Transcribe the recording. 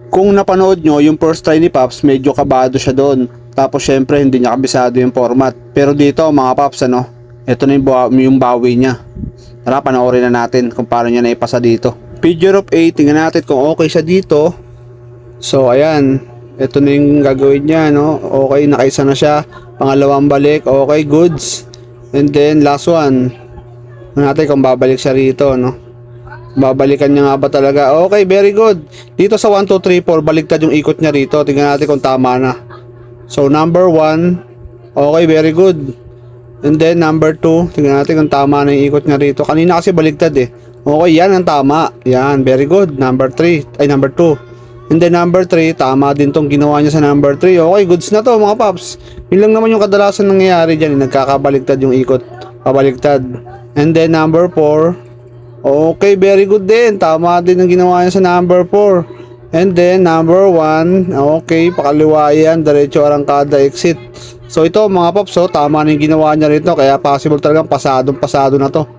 Kung napanood nyo, yung first try ni Pops, medyo kabado siya doon. Tapos syempre hindi niya kabisado yung format. Pero dito mga Pops, ito na yung bawi niya. Tara, panoorin na natin kung paano niya naipasa dito. Figure of 8, tingnan natin kung okay siya dito. So ayan, ito na yung gagawin niya, no? Okay, nakaisa na siya. Pangalawang balik, okay, goods. And then last one. Tingnan natin kung babalik siya rito, no? Babalikan niya nga ba talaga? Okay, very good. Dito sa 1, 2, 3, 4, baliktad yung ikot niya rito. Tingnan natin kung tama na. So number 1, okay, very good. And then number 2, tingnan natin kung tama na yung ikot niya rito. Kanina kasi baliktad eh. Okay, yan ang tama. Yan, very good. Number 3, ay number 2. And then number 3, tama din tong ginawa niya sa number 3. Okay, goods na to mga Paps. Yun lang naman yung kadalasan nangyayari dyan. Nagkakabaliktad yung ikot. Pabaliktad. And then number 4, okay, very good din. Tama din ang ginawa niya sa number 4. And then number 1, okay, pakaliwa yan. Diretso arangkada exit. So ito mga Paps, tama na yung ginawa niya rito. Kaya possible talagang pasado na to.